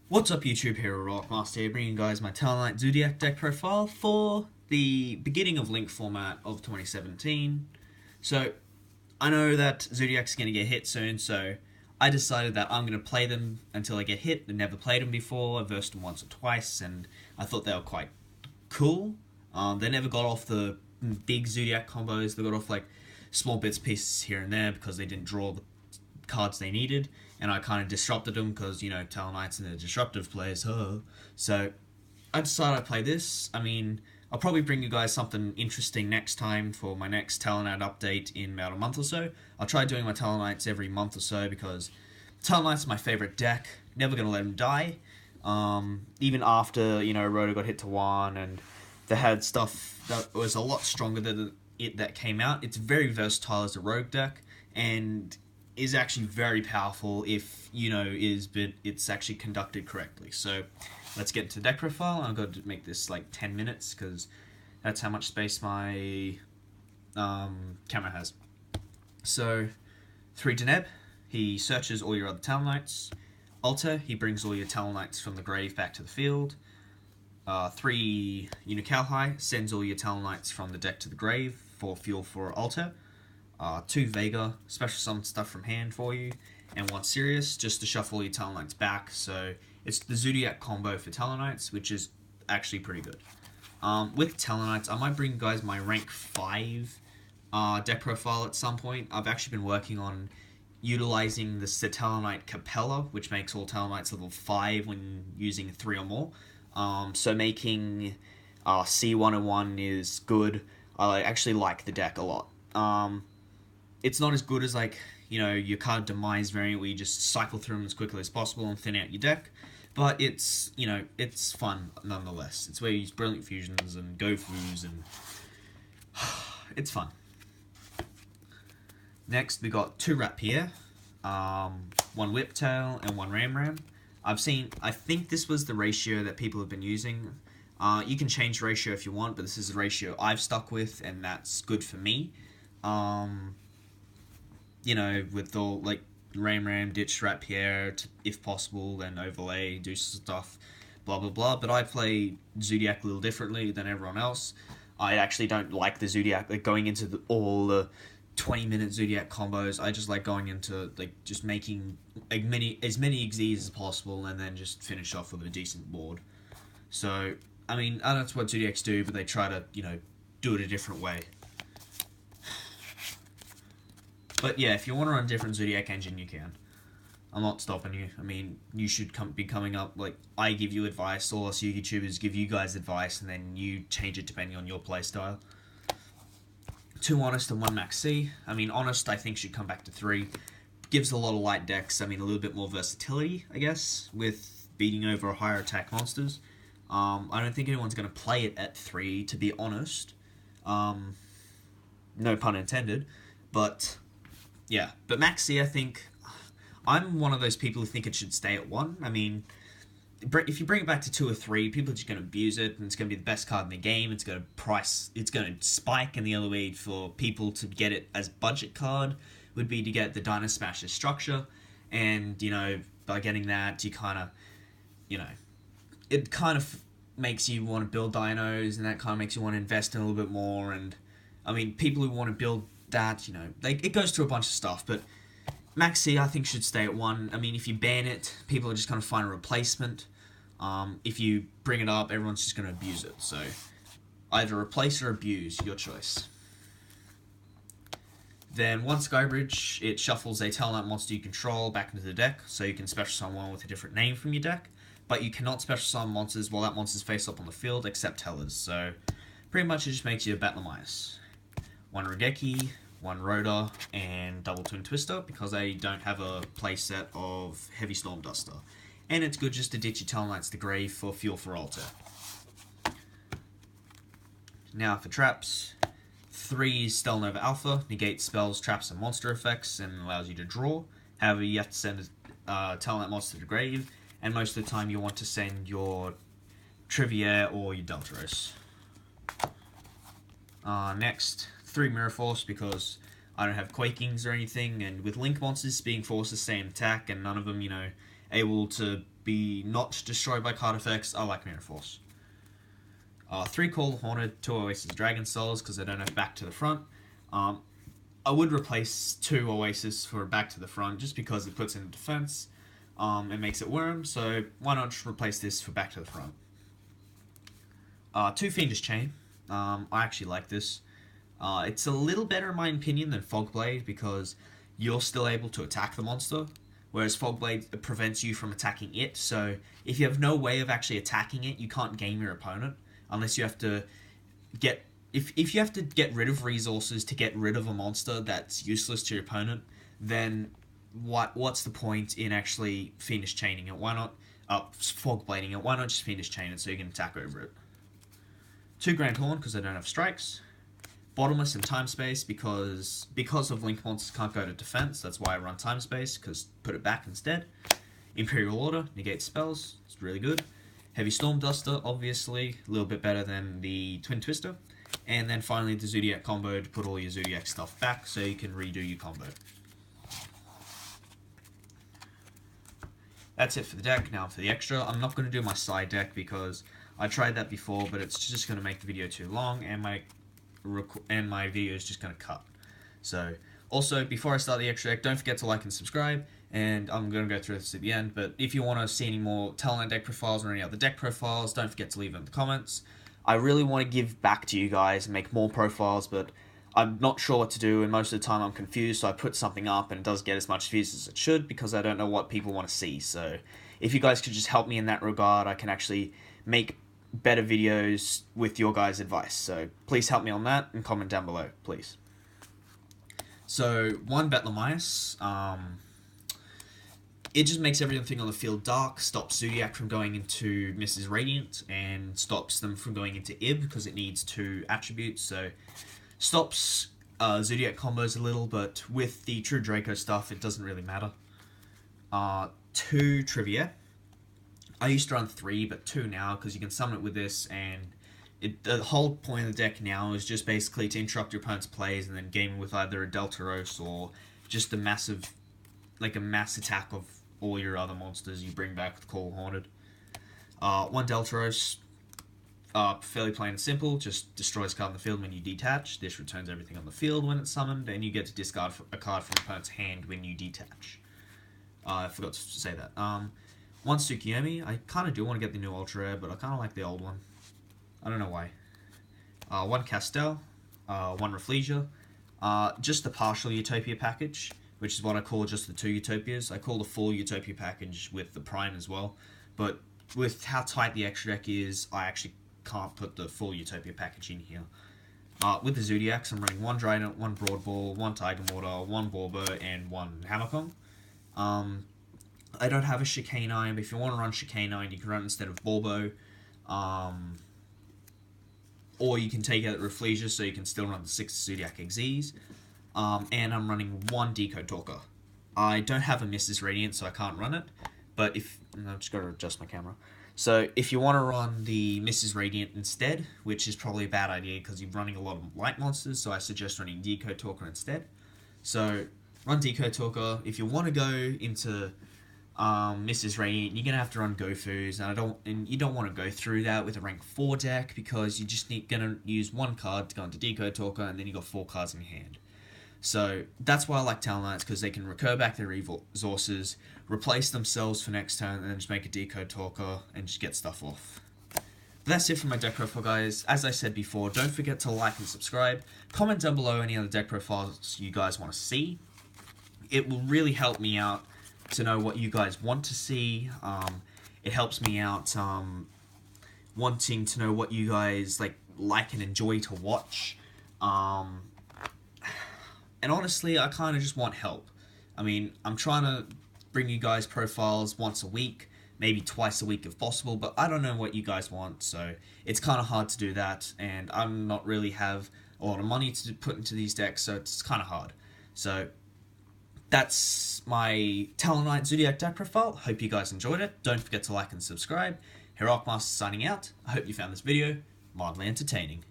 What's up YouTube, Hero Rockmaster here, bringing you guys my Talonite Zodiac deck profile for the beginning of Link format of 2017. So, I know that Zodiac's going to get hit soon, so I decided that I'm going to play them until I get hit. I never played them before, I versed them once or twice, and I thought they were quite cool. They never got off the big Zodiac combos, they got off like small bits, pieces here and there because they didn't draw the cards they needed, and I kind of disrupted them because, you know, Talonites and the disruptive players, huh? So I decided I'd play this. I mean, I'll probably bring you guys something interesting next time for my next Talonite update in about a month or so. I'll try doing my Talonites every month or so because Talonite's my favorite deck. Never gonna let him die. Even after, you know, Rhoda got hit to 1 and they had stuff that was a lot stronger than it that came out. It's very versatile as a rogue deck and is actually very powerful if, you know, it's actually conducted correctly. So let's get into deck profile. I'm going to make this like 10 minutes because that's how much space my camera has. So 3 Deneb, he searches all your other Talonites. Alter, he brings all your Talonites from the grave back to the field. 3 Unicalhi, sends all your Talonites from the deck to the grave for fuel for Alter. 2 Vega, special summon stuff from hand for you, and 1 Sirius, just to shuffle your Talonites back. So it's the Zodiac combo for Talonites, which is actually pretty good. With Talonites, I might bring you guys my rank 5 deck profile at some point. I've actually been working on utilizing the Talonite Capella, which makes all Talonites level 5 when using 3 or more. So making C101 is good. I actually like the deck a lot. It's not as good as, like, you know, your card demise variant where you just cycle through them as quickly as possible and thin out your deck, but it's, you know, it's fun nonetheless. It's where you use Brilliant Fusions and Go Foos and it's fun. Next we got 2 Rapier, 1 Whiptail and 1 Ram. I think this was the ratio that people have been using. You can change ratio if you want, but this is the ratio I've stuck with, and that's good for me. You know, with all, like, Ram, ditch Rapier, if possible, then overlay, do stuff, blah blah blah. But I play Zodiac a little differently than everyone else. I actually don't like the Zodiac, like, going into all the 20-minute Zodiac combos. I just like going into, like, just making as many XZs as possible and then just finish off with a decent board. So, I mean, I know that's what Zodiacs do, but they try to, you know, do it a different way. But yeah, if you want to run a different Zodiac engine, you can. I'm not stopping you. I mean, you should be coming up, like, I give you advice, all us YouTubers give you guys advice, and then you change it depending on your playstyle. 2 Honest and 1 Max C. I mean, Honest, I think, should come back to 3. Gives a lot of light decks, I mean, a little bit more versatility, I guess, with beating over higher attack monsters. I don't think anyone's going to play it at 3, to be honest. No pun intended. But yeah, but Maxi, I think, I'm one of those people who think it should stay at 1. I mean, if you bring it back to 2 or 3, people are just going to abuse it, and it's going to be the best card in the game. It's going to spike, and the other way for people to get it as budget card would be to get the Dino Smasher structure, and, you know, by getting that, you kind of, you know, it kind of makes you want to build dinos, and that kind of makes you want to invest in a little bit more, and, I mean, people who want to build that, you know, it goes through a bunch of stuff, but Maxi, I think, should stay at 1. I mean, if you ban it, people are just going to find a replacement. If you bring it up, everyone's just going to abuse it, so either replace or abuse, your choice. Then 1 Skybridge, it shuffles a Talonite monster you control back into the deck, so you can special summon one with a different name from your deck, but you cannot special summon monsters while that monster's face up on the field, except Tellers, so pretty much it just makes you a Battle Minus. 1 Regeki, 1 Rhoda, and double Twin Twister, because I don't have a playset of Heavy Storm Duster. And it's good just to ditch your Talonites to the grave for fuel for Alter. Now for traps, 3 Stellnova Alpha, negates spells, traps, and monster effects, and allows you to draw. However, you have to send a Talonite monster to the grave, and most of the time you want to send your Trivier or your Deltaros. Next, 3 Mirror Force, because I don't have Quakings or anything, and with Link monsters being forced to stay in attack, and none of them, you know, able to be not destroyed by card effects, I like Mirror Force. 3 Call Haunted, 2 Oasis Dragon Souls, because I don't have Back to the Front. I would replace 2 Oasis for Back to the Front, just because it puts in defense, and makes it worm, so why not just replace this for Back to the Front. 2 Fiendish Chain, I actually like this. It's a little better in my opinion than Fogblade, because you're still able to attack the monster, whereas Fogblade prevents you from attacking it, so if you have no way of actually attacking it, you can't game your opponent, unless you have to get... If you have to get rid of resources to get rid of a monster that's useless to your opponent, then what's the point in actually Fiendish Chaining it? Why not... Fogblading it, why not just Fiendish Chain it so you can attack over it? 2 Grand Horn, because I don't have strikes. Bottomless and Time Space, because of Link monsters can't go to defense, that's why I run Time Space, because put it back instead. Imperial Order, negate spells, it's really good. Heavy Storm Duster, obviously, a little bit better than the Twin Twister. And then finally the Zodiac combo to put all your Zodiac stuff back so you can redo your combo. That's it for the deck. Now for the extra, I'm not going to do my side deck because I tried that before, but it's just going to make the video too long and my video is just going to cut. So, also, before I start the extra deck, don't forget to like and subscribe, and I'm going to go through this at the end, but if you want to see any more Talonite deck profiles or any other deck profiles, don't forget to leave them in the comments. I really want to give back to you guys and make more profiles, but I'm not sure what to do, and most of the time I'm confused, so I put something up and it does get as much views as it should because I don't know what people want to see. So if you guys could just help me in that regard, I can actually make better videos with your guys' advice. So please help me on that and comment down below, please. So 1 Betlemias, it just makes everything on the field dark, stops Zodiac from going into Mrs. Radiant, and stops them from going into Ib because it needs 2 attributes, so stops Zodiac combos a little, but with the True Draco stuff, it doesn't really matter. 2 Trivia. I used to run 3, but 2 now, because you can summon it with this, and the whole point of the deck now is just basically to interrupt your opponent's plays and then game with either a Deltaros or just a massive, like a mass attack of all your other monsters you bring back with Call Haunted. 1 Deltaros, fairly plain and simple, just destroys a card in the field when you detach. This returns everything on the field when it's summoned, and you get to discard a card from your opponent's hand when you detach. I forgot to say that. 1 Tsukiyomi, I kind of do want to get the new Ultra Rare, but I kind of like the old one. I don't know why. 1 Castel, 1 Rafflesia, just the partial Utopia package, which is what I call just the 2 Utopias. I call the full Utopia package with the Prime as well, but with how tight the extra deck is, I actually can't put the full Utopia package in here. With the Zodiacs, I'm running 1 Trident, 1 Broadball, 1 Tiger Mortar, 1 Borbo, and 1 Hammerkong. I don't have a Chicanine, but if you want to run Chicanine, you can run it instead of Borbo. Or you can take out Rafflesia, so you can still run the 6 Zodiac XZs. And I'm running 1 Decode Talker. I don't have a Mrs. Radiant, so I can't run it. But if... I've just got to adjust my camera. So if you want to run the Mrs. Radiant instead, which is probably a bad idea because you're running a lot of light monsters, so I suggest running Decode Talker instead. So run Decode Talker. If you want to go into Mrs. Radiant, you're gonna have to run Gofus, and you don't want to go through that with a rank 4 deck because you're just gonna use 1 card to go into Decode Talker, and then you got 4 cards in your hand. So that's why I like Talonites, because they can recur back their resources, replace themselves for next turn, and then just make a Decode Talker and just get stuff off. But that's it for my deck profile, guys. As I said before, don't forget to like and subscribe. Comment down below any other deck profiles you guys want to see. It will really help me out to know what you guys want to see. It helps me out wanting to know what you guys like and enjoy to watch. And honestly, I kind of just want help. I mean, I'm trying to bring you guys profiles once a week, maybe twice a week if possible, but I don't know what you guys want, so it's kind of hard to do that, and I'm not really have a lot of money to put into these decks, so it's kind of hard. So that's my Talonite Zodiac deck profile. Hope you guys enjoyed it. Don't forget to like and subscribe. Heroic Master signing out. I hope you found this video mildly entertaining.